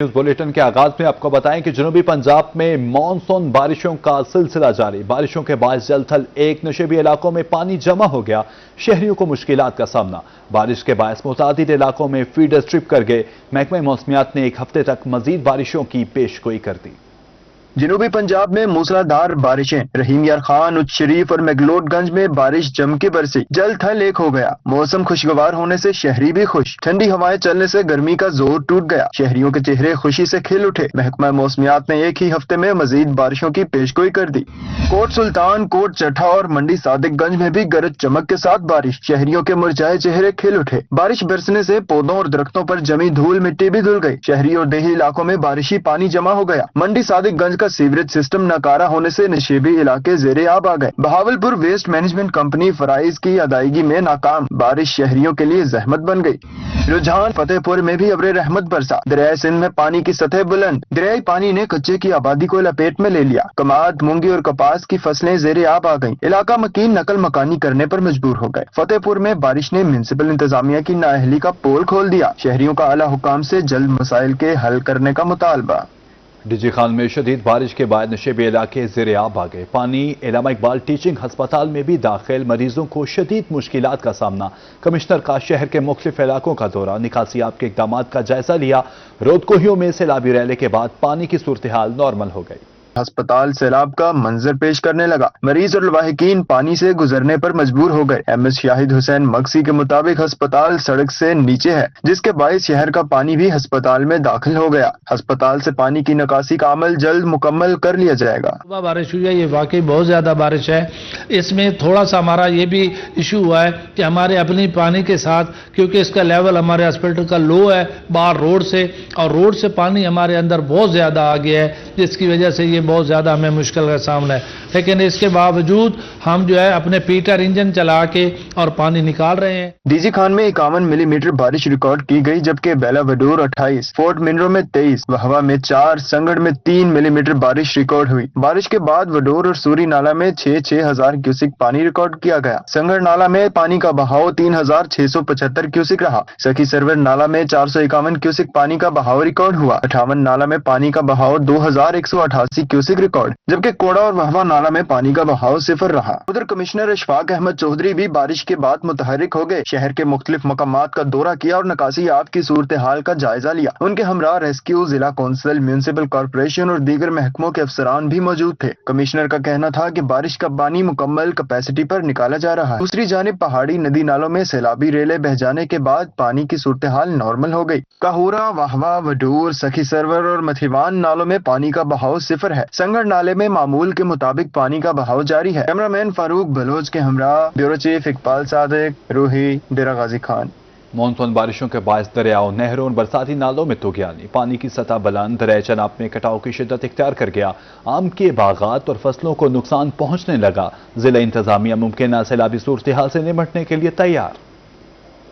News bulletin کے آغاز میں آپ کو بتائیں کہ جنوبی پنجاب میں مانسون بارشوں کا سلسلہ جاری۔ بارشوں کے باعث جل تھل ایک نشیبی علاقوں میں پانی جمع ہو گیا، شہریوں کو مشکلات کا سامنا۔ بارش کے باعث متعدد علاقوں میں فیڈر سٹرپ کر گئے۔ محکمہ موسمیات نے ایک ہفتے تک مزید بارشوں کی پیش گوئی کر دی۔ جنوبی پنجاب میں موسلادھار بارشیں، رحیم یار خان، اچ شریف اور میکلوڈ گنج میں بارش جم کے برسی، جل تھل ایک ہو گیا۔ موسم خوشگوار ہونے سے شہری بھی خوش، ٹھنڈی ہوائیں چلنے سے گرمی کا زور ٹوٹ گیا، شہریوں کے چہرے خوشی سے کھل اٹھے۔ محکمہ موسمیات نے ایک ہی ہفتے میں مزید بارشوں کی پیش گوئی کر دی۔ کوٹ سلطان، کوٹ چٹھا اور منڈی صادق گنج میں بھی گرج چمک کے ساتھ بارش، شہریوں کے مرجھائے چہرے کھل اٹھے۔ بارش برسنے سے پودوں اور درختوں پر جمی دھول مٹی بھی دھل گئی، شہری اور دیہی علاقوں میں بارشی پانی جمع ہو گیا۔ منڈی صادق گنج کا سیوریج سسٹم ناکارہ ہونے سے نشیبی علاقے زیر آب آ گئے۔ بہاولپور ویسٹ مینجمنٹ کمپنی فرائض کی ادائیگی میں ناکام، بارش شہریوں کے لیے زحمت بن گئی۔ رجحان فتح پور میں بھی ابر رحمت برسا، دریائے سندھ میں پانی کی سطح بلند، دریائی پانی نے کچے کی آبادی کو لپیٹ میں لے لیا۔ کماد، مونگی اور کپاس کی فصلیں زیر آب آ گئیں، علاقہ مکین نقل مکانی کرنے پر مجبور ہو گئے۔ فتح پور میں بارش نے میونسپل انتظامیہ کی نااہلی کا پول کھول دیا، شہریوں کا اعلیٰ حکام سے جلد مسائل کے حل کرنے کا مطالبہ۔ ڈی جی خان میں شدید بارش کے بعد نشیبی علاقے زیر آب آ گئے۔ پانی علامہ اقبال ٹیچنگ ہسپتال میں بھی داخل، مریضوں کو شدید مشکلات کا سامنا۔ کمشنر کا شہر کے مختلف علاقوں کا دورہ، نکاسیاب کے اقدامات کا جائزہ لیا۔ رودکوہیوں میں سیلابی ریلے کے بعد پانی کی صورتحال نارمل ہو گئی۔ ہسپتال سیلاب کا منظر پیش کرنے لگا، مریض اور لواحقین پانی سے گزرنے پر مجبور ہو گئے۔ ایم ایس شاہد حسین مگسی کے مطابق ہسپتال سڑک سے نیچے ہے، جس کے باعث شہر کا پانی بھی ہسپتال میں داخل ہو گیا۔ ہسپتال سے پانی کی نکاسی کا عمل جلد مکمل کر لیا جائے گا۔ بارش ہوئی ہے، یہ واقعی بہت زیادہ بارش ہے۔ اس میں تھوڑا سا ہمارا یہ بھی ایشو ہوا ہے کہ ہمارے اپنی پانی کے ساتھ، کیونکہ اس کا لیول ہمارے ہاسپٹل کا لو ہے باہر روڈ سے، اور روڈ سے پانی ہمارے اندر بہت زیادہ آ گیا ہے، جس کی وجہ سے یہ بہت زیادہ ہمیں مشکل کا سامنا ہے۔ لیکن اس کے باوجود ہم جو ہے اپنے پیٹر انجن چلا کے اور پانی نکال رہے ہیں۔ ڈی جی خان میں 51 ملی میٹر بارش ریکارڈ کی گئی، جبکہ بیلا وڈور 28، فورٹ منرو میں 23، وہوا میں 4، سنگڑ میں 3 ملی میٹر بارش ریکارڈ ہوئی۔ بارش کے بعد وڈور اور سوری نالہ میں 6,000 کیوسک پانی ریکارڈ کیا گیا۔ سنگڑ نالہ میں پانی کا بہاؤ 3,675 کیوسک رہا۔ سخی سرور نالہ میں 451 کیوسک پانی کا بہاؤ ریکارڈ ہوا۔ 58 نالہ میں پانی کا بہاؤ 2,188 کیوسک ریکارڈ، جبکہ کوڑا اور وہوا نالہ میں پانی کا بہاؤ 0 رہا۔ ادھر کمشنر اشفاق احمد چودھری بھی بارش کے بعد متحرک ہو گئے، شہر کے مختلف مقامات کا دورہ کیا اور نکاسی آب کی صورتحال کا جائزہ لیا۔ ان کے ہمراہ ریسکیو، ضلع کونسل، میونسپل کارپوریشن اور دیگر محکموں کے افسران بھی موجود تھے۔ کمشنر کا کہنا تھا کہ بارش کا پانی مکمل کیپیسٹی پر نکالا جا رہا ہے۔ دوسری جانب پہاڑی ندی نالوں میں سیلابی ریلے بہہ جانے کے بعد پانی کی صورتحال نارمل ہو گئی۔ کہورا، وہوا، وڈور، سخی سرور اور متھیوان نالوں میں پانی کا بہاؤ 0 ہے۔ سنگڑ نالے میں معمول کے مطابق پانی کا بہاؤ جاری ہے۔ کیمرامین فاروق بلوچ کے ہمراہ بیورو چیف اقبال صادق، روحی، ڈیرہ غازی خان۔ مانسون بارشوں کے باعث دریاؤں، نہروں اور برساتی نالوں میں طغیانی، پانی کی سطح بلند، دریائے چناب میں کٹاؤ کی شدت اختیار کر گیا۔ آم کے باغات اور فصلوں کو نقصان پہنچنے لگا۔ ضلع انتظامیہ ممکنہ سیلابی صورتحال سے نمٹنے کے لیے تیار۔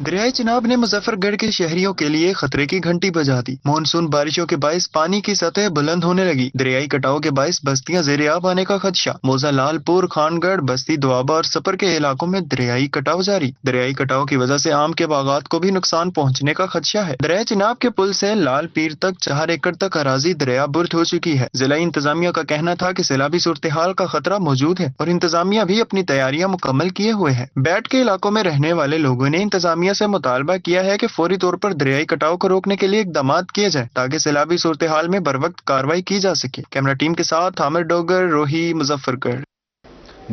دریائے چناب نے مظفر گڑھ کے شہریوں کے لیے خطرے کی گھنٹی بجا دی۔ مانسون بارشوں کے باعث پانی کی سطح بلند ہونے لگی، دریائی کٹاؤ کے باعث بستیاں زیر آب آنے کا خدشہ۔ موزہ لال پور، خان گڑھ، بستی دوابہ اور سپر کے علاقوں میں دریائی کٹاؤ جاری۔ دریائی کٹاؤ کی وجہ سے آم کے باغات کو بھی نقصان پہنچنے کا خدشہ ہے۔ دریائے چناب کے پل سے لال پیر تک 4 ایکڑ تک اراضی دریا برد ہو چکی ہے۔ ضلع انتظامیہ کا کہنا تھا کہ سیلابی صورتحال کا خطرہ موجود ہے اور انتظامیہ بھی اپنی تیاریاں مکمل کیے ہوئے ہے۔ بیٹ کے علاقوں میں رہنے والے لوگوں نے انتظامیہ سے مطالبہ کیا ہے کہ فوری طور پر دریائی کٹاؤ کو روکنے کے لیے اقدامات کیے جائیں تاکہ سیلابی صورتحال میں بروقت کارروائی کی جا سکے۔ کیمرہ ٹیم کے ساتھ عامر ڈوگر، روحی، مظفر گڑھ۔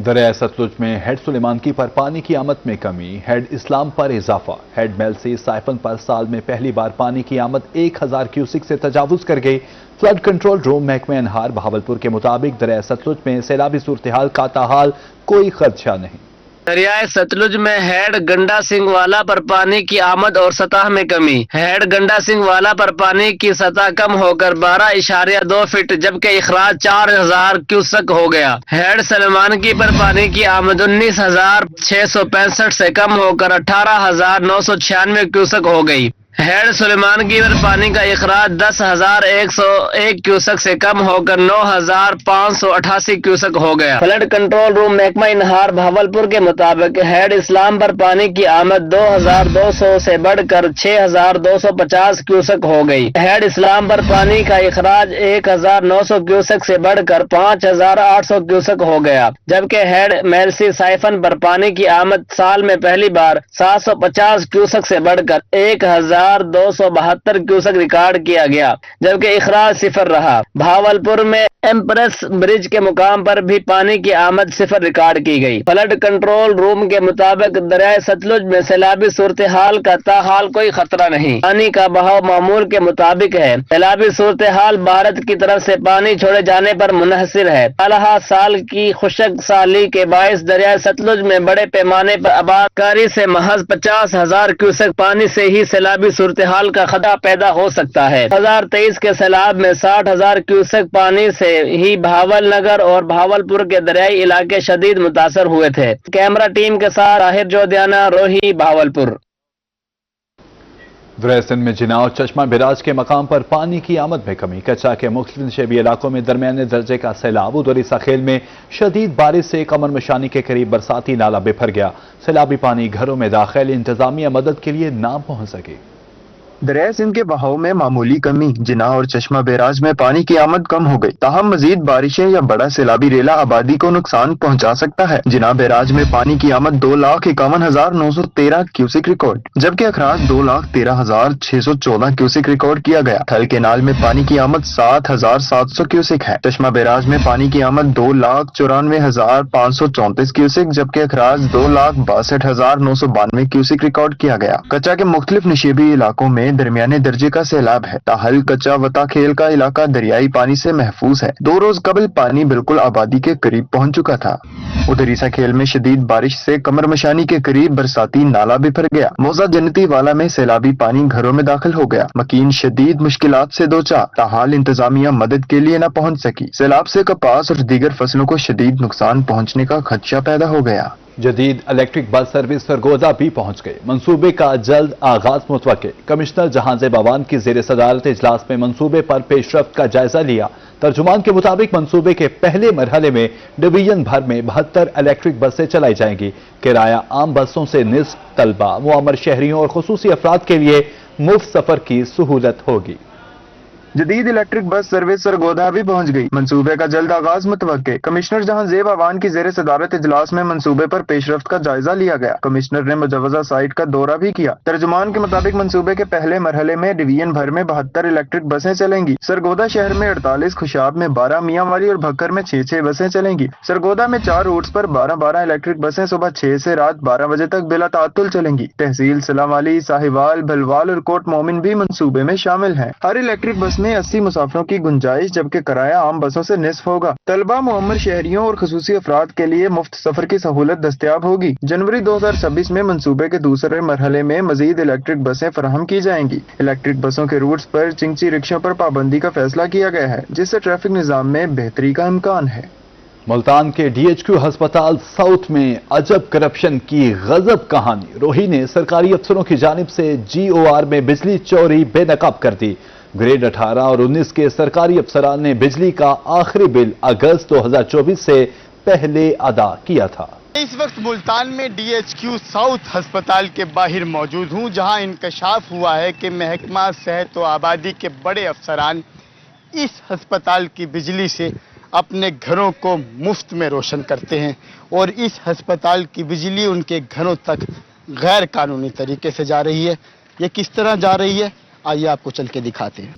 دریائے ستلج میں ہیڈ سلیمان کی پر پانی کی آمد میں کمی، ہیڈ اسلام پر اضافہ۔ ہیڈ میل سے سائفن پر سال میں پہلی بار پانی کی آمد 1,000 کیوسک سے تجاوز کر گئی۔ فلڈ کنٹرول روم محکمہ انہار بہاولپور کے مطابق دریائے ستلج میں سیلابی صورتحال کا تاحال کوئی خدشہ نہیں۔ دریائے ستلج میں ہیڈ گنڈا سنگھ والا پر پانی کی آمد اور سطح میں کمی۔ ہیڈ گنڈا سنگھ والا پر پانی کی سطح کم ہو کر 12.2 فٹ جبکہ اخراج 4,000 کیوسک ہو گیا۔ ہیڈ سلیمان کی پر پانی کی آمد 19,665 سے کم ہو کر 18,996 کیوسک ہو گئی۔ हेड सुलेमान की पर पानी का इखराज 10,101 क्यूसेक से कम होकर 9,588 क्यूसेक हो गया। फ्लड कंट्रोल रूम महकमा इनहार भावलपुर के मुताबिक हेड इस्लाम पर पानी की आमद 2,200 से बढ़कर 6,250 क्यूसेक हो गई। हेड इस्लाम पर पानी का इखराज 1,900 क्यूसेक से बढ़कर 5,800 क्यूसेक हो गया, जबकि हेड मेलसी साइफन पर पानी की आमद साल में पहली बार 750 क्यूसेक से बढ़कर 1,272 क्यूसेक रिकॉर्ड किया गया, जबकि इखराज सिफर रहा। भावलपुर में एम्प्रेस ब्रिज के मुकाम पर भी पानी की आमद सिफर रिकॉर्ड की गई। फ्लड कंट्रोल रूम के मुताबिक दरियाए सतलुज में सैलाबी सूरत हाल का ताहाल कोई खतरा नहीं। पानी का बहाव मामूल के मुताबिक है। सैलाबी सूरत हाल भारत की तरफ से पानी छोड़े जाने पर मुनहसिर है। हालहा साल की खुशक साली के बायस दरियाए सतलुज में बड़े पैमाने पर आबादकारी से महज 50,000 क्यूसेक पानी से ही सैलाबी सूरत हाल का खतरा पैदा हो सकता है। 2023 के सैलाब में 60,000 क्यूसेक पानी से ही भावल नगर और भावलपुर के दरियाई इलाके शदीद मुतासर हुए थे। कैमरा टीम के साथ ताहिर जोधियाना, रोही, भावलपुर। सिंध में जिना और चश्मा बिराज के मकाम पर पानी की आमद में कमी। कच्चा के मुख्तलिफ नशेबी इलाकों में दरमियाने दर्जे का सैलाब। उदरी सखेल में शदीद बारिश से कमर मशानी के करीब बरसाती नाला बिफर गया। सैलाबी पानी घरों में दाखिल, इंतजामिया मदद के लिए ना पहुंच सकी। दरिया सिंध के बहाव में मामूली कमी। जिना और चश्मा बैराज में पानी की आमद कम हो गई, ताहम मजीद बारिशें या बड़ा सैलाबी रेला आबादी को नुकसान पहुंचा सकता है। जिना बैराज में पानी की आमद 2,51,913 क्यूसेक रिकॉर्ड, जबकि अखराज 2,13,614 क्यूसेक रिकॉर्ड किया गया। थल केनाल में पानी की आमद 7,700 क्यूसेक है। चश्मा बैराज में पानी की आमद 2,94,534 क्यूसेक, जबकि अखराज 2,62,992 क्यूसेक रिकॉर्ड किया गया। कच्चा के मुख्तलिफ नशेबी इलाकों में दरमियाने दर्जे का सैलाब है। ताहल कच्चा वता खेल का इलाका दरियाई पानी से महफूज है। 2 रोज कबल पानी बिल्कुल आबादी के करीब पहुंच चुका था। उधर ईसा खेल में शदीद बारिश से कमर मशानी के करीब बरसाती नाला बिफर गया। मौजा जन्नती वाला में सैलाबी पानी घरों में दाखिल हो गया। मकीन शदीद मुश्किलात से दो चार, ताहाल इंतजामिया मदद के लिए न पहुंच सकी। सैलाब से कपास और दीगर फसलों को शदीद नुकसान पहुंचने का खदशा पैदा हो गया। जदीद इलेक्ट्रिक बस सर्विस सरगोदा भी पहुंच गए। मंसूबे का जल्द आगाज मुतवक्के। कमिश्नर जहांजेब अवान की जेर सदारत इजलास में मंसूबे पर पेशरफ्त का जायजा लिया। तर्जुमान के मुताबिक मंसूबे के पहले मरहले में डिवीजन भर में 72 इलेक्ट्रिक बसें चलाई जाएंगी। किराया आम बसों से निस्फ, तलबा, मुअम्मर शहरियों और खुसूसी अफराद के लिए मुफ्त सफर की सहूलत होगी। जदीद इलेक्ट्रिक बस सर्विस सरगोदा भी पहुंच गई। मंसूबे का जल्द आगाज मुतवक्के। कमिश्नर जहांजेब अवान की जेर सदारत इजलास में मंसूबे पर पेशरफ्त का जायजा लिया गया। कमिश्नर ने मुजवजा साइट का दौरा भी किया। तर्जुमान के मुताबिक मंसूबे के पहले मरहले में डिवीजन भर में 72 इलेक्ट्रिक बसें चलेंगी। सरगोदा शहर में 48, खुशाब में 12, मियांवाली और भक्कर में 6-6 बसें चलेंगी। सरगोदा में 4 रूट्स पर 12-12 इलेक्ट्रिक बसें सुबह 6 से रात 12 बजे तक बिला तातुल चलेंगी। तहसील सलामाली, साहिवाल, भलवाल और कोट मोमिन भी मंसूबे में शामिल हैं। हर इलेक्ट्रिक बस में 80 मुसाफिरों की गुंजाइश, जबकि किराया आम बसों से निस्फ होगा। तलबा, मुअम्मर शहरियों और खुसूसी अफराद के लिए मुफ्त सफर की सहूलत दस्तयाब होगी। जनवरी 2026 में मंसूबे के दूसरे मरहले में मजीद इलेक्ट्रिक बसें फराहम की जाएंगी। इलेक्ट्रिक बसों के रूट्स पर चिंची रिक्शों पर पाबंदी का फैसला किया गया है, जिससे ट्रैफिक निजाम में बेहतरी का इम्कान है। मुल्तान के DHQ अस्पताल साउथ में अजब करप्शन की गजब कहानी। रोही ने सरकारी अफसरों की जानिब से GOR में बिजली चोरी बेनकाब कर दी। ग्रेड 18 और 19 के सरकारी अफसरान ने बिजली का आखिरी बिल अगस्त 2024 से पहले अदा किया था। इस वक्त मुल्तान में DHQ साउथ अस्पताल के बाहर मौजूद हूं, जहां इंकशाफ हुआ है कि महकमा सेहत व आबादी के बड़े अफसरान इस अस्पताल की बिजली से अपने घरों को मुफ्त में रोशन करते हैं और इस अस्पताल की बिजली उनके घरों तक गैर कानूनी तरीके से जा रही है। ये किस तरह जा रही है, आइए आपको चल के दिखाते हैं।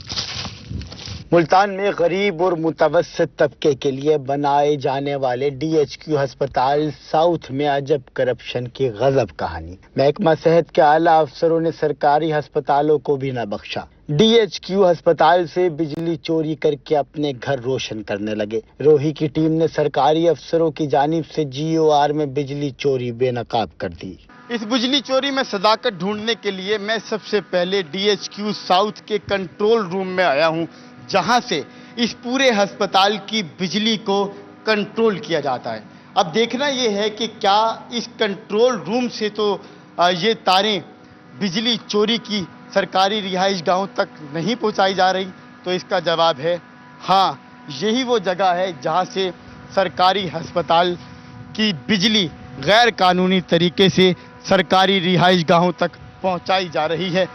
मुल्तान में गरीब और मुतवस्सित तबके के लिए बनाए जाने वाले DHQ अस्पताल साउथ में अजब करप्शन की गजब कहानी। महकमा सेहत के आला अफसरों ने सरकारी अस्पतालों को भी न बख्शा। DHQ अस्पताल से बिजली चोरी करके अपने घर रोशन करने लगे। रोही की टीम ने सरकारी अफसरों की जानिब से GOR में बिजली चोरी बेनकाब कर दी। इस बिजली चोरी में सदाकत ढूंढने के लिए मैं सबसे पहले DHQ साउथ के कंट्रोल रूम में आया हूं, जहां से इस पूरे अस्पताल की बिजली को कंट्रोल किया जाता है। अब देखना यह है कि क्या इस कंट्रोल रूम से तो ये तारें बिजली चोरी की सरकारी रिहाइश गाहों तक नहीं पहुंचाई जा रही? तो इसका जवाब है हाँ, यही वो जगह है जहां से सरकारी अस्पताल की बिजली गैर कानूनी तरीके से सरकारी रिहाइश गाहों तक पहुंचाई जा रही है।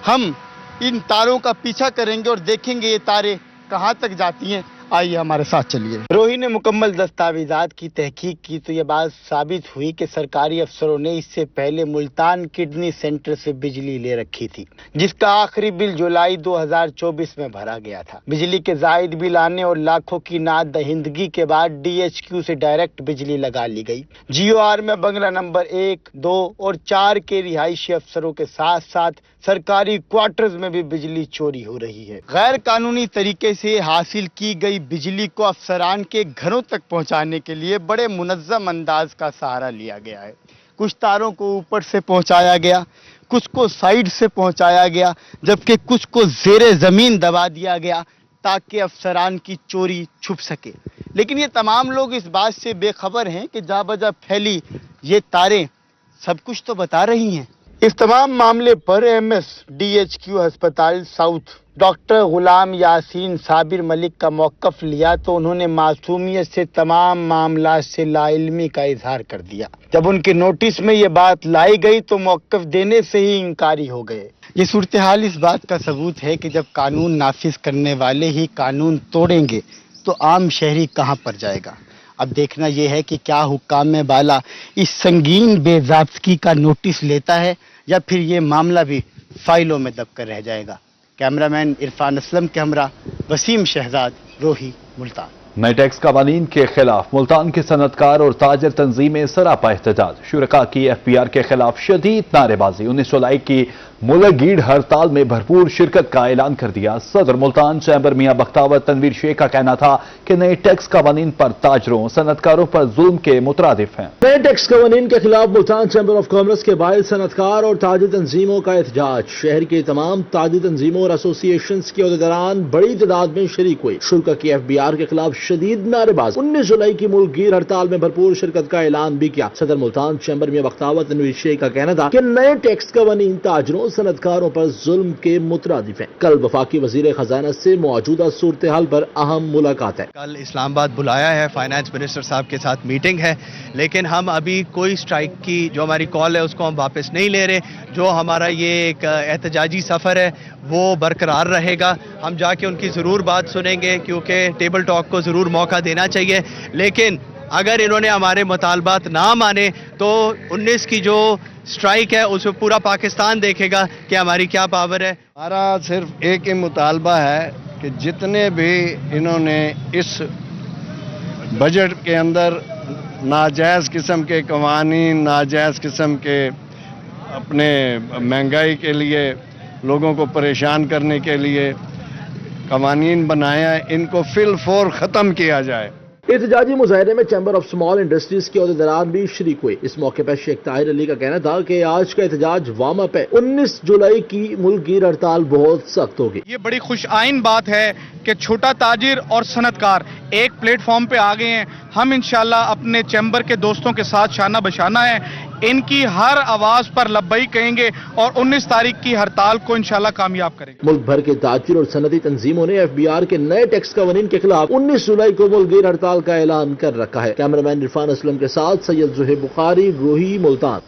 हम इन तारों का पीछा करेंगे और देखेंगे ये तारें कहां तक जाती हैं। आइए हमारे साथ चलिए। रोही ने मुकम्मल दस्तावेजात की तहकीक की तो ये बात साबित हुई कि सरकारी अफसरों ने इससे पहले मुल्तान किडनी सेंटर से बिजली ले रखी थी, जिसका आखिरी बिल जुलाई 2024 में भरा गया था। बिजली के जायद बिल आने और लाखों की नाद दहिंदगी के बाद DHQ से डायरेक्ट बिजली लगा ली गई। GOR में बंगला नंबर 1, 2 और 4 के रिहायशी अफसरों के साथ साथ सरकारी क्वार्टर्स में भी बिजली चोरी हो रही है। गैर कानूनी तरीके से हासिल की गई बिजली को अफसरान के घरों तक पहुंचाने के लिए बड़े मुनज़्ज़म अंदाज का सहारा लिया गया है। कुछ तारों को ऊपर से पहुंचाया गया, कुछ को साइड से पहुंचाया गया, जबकि कुछ को ज़ेरे ज़मीन दबा दिया गया ताकि अफसरान की चोरी छुप सके। लेकिन ये तमाम लोग इस बात से बेखबर हैं कि जा बजा फैली ये तारें सब कुछ तो बता रही हैं। इस तमाम मामले पर MS DHQ अस्पताल साउथ डॉक्टर गुलाम यासीन साबिर मलिक का मौक़िफ़ लिया तो उन्होंने मासूमियत से तमाम मामला से लाइल्मी का इजहार कर दिया। जब उनके नोटिस में ये बात लाई गई तो मौक़िफ़ देने से ही इनकारी हो गए। ये सूरत हाल इस बात का सबूत है कि जब कानून नाफिज करने वाले ही कानून तोड़ेंगे तो आम शहरी कहाँ पर जाएगा। अब देखना यह है कि क्या हुक्काम बाला इस संगीन बेज़ाब्तगी का नोटिस लेता है या फिर ये मामला भी फाइलों में दब कर रह जाएगा। कैमरामैन इरफान असलम के हमरा वसीम शहजाद, रोही, मुल्तान। नए टैक्स कवानीन के खिलाफ मुल्तान के सनतकार और ताजर तंजीमें सरापा एहतजाज। शुरका की FBR के खिलाफ शदीद नारेबाजी। 19 जुलाई की मुलगीड़ हड़ताल में भरपूर शिरकत का ऐलान कर दिया। सदर मुल्तान चैम्बर मियां बख्तावत तनवीर शेख का कहना था कि नए टैक्स कवानीन पर ताजरों सनतकारों पर जुल्म के मुतरादिफ हैं। नए टैक्स कवानीन के खिलाफ मुल्तान चैम्बर ऑफ कॉमर्स के बाहर सनतकार और ताजिर तंजीमों का एहतजाज। शहर के तमाम ताजिर तंजीमों और एसोसिएशन के अहदेदारान बड़ी तादाद में शरीक हुए। शुल्क की FBR के खिलाफ शदीद नारेबाजी। 19 जुलाई की मुल्कगीर हड़ताल में भरपूर शिरकत का ऐलान भी किया। सदर मुल्तान चैम्बर मियां बख्तावत तनवीर शेख का कहना था कि नए टैक्स कवानीन ताजरों सनतकारों पर जुल्म के मुतरादिफ हैं। कल वफाकी वजीर खजाना से मौजूदा सूरत हाल पर अहम मुलाकात है। कल इस्लामाबाद बुलाया है, फाइनेंस मिनिस्टर साहब के साथ मीटिंग है, लेकिन हम अभी कोई स्ट्राइक की जो हमारी कॉल है उसको हम वापस नहीं ले रहे। जो हमारा ये एक एहतजाजी सफ़र है वो बरकरार रहेगा। हम जाके उनकी ज़रूर बात सुनेंगे क्योंकि टेबल टॉक को ज़रूर मौका देना चाहिए। लेकिन अगर इन्होंने हमारे मुतालबात ना माने तो 19 की जो स्ट्राइक है उसमें पूरा पाकिस्तान देखेगा कि हमारी क्या पावर है। हमारा सिर्फ एक ही मुतालबा है कि जितने भी इन्होंने इस बजट के अंदर नाजायज़ किस्म के कवानीन, नाजायज़ किस्म के अपने महंगाई के लिए लोगों को परेशान करने के लिए कवानीन बनाया है, इनको फिलफौर ख़त्म किया जाए। एहतजाजी मुजाहरे में चैम्बर ऑफ स्मॉल इंडस्ट्रीज के अहदेदारान भी शरीक हुए। इस मौके पर शेख ताहिर अली का कहना था कि आज का एहतजाज वार्म अप है। 19 जुलाई की मुल्कगीर हड़ताल बहुत सख्त होगी। ये बड़ी खुश आइन बात है कि छोटा ताजिर और सनतकार एक प्लेटफॉर्म पे आ गए हैं। हम इंशाल्लाह अपने चैम्बर के दोस्तों के साथ शाना बशाना है, इनकी हर आवाज पर लब्बई कहेंगे और 19 तारीख की हड़ताल को इंशाल्लाह कामयाब करेंगे। मुल्क भर के ताजिर और सनती तंजीमों ने FBR के नए टैक्स कवानीन के खिलाफ 19 जुलाई को मुल्कगीर हड़ताल का ऐलान कर रखा है। कैमरामैन इरफान असलम के साथ सैयद जुहेब बुखारी, रोही, मुल्तान।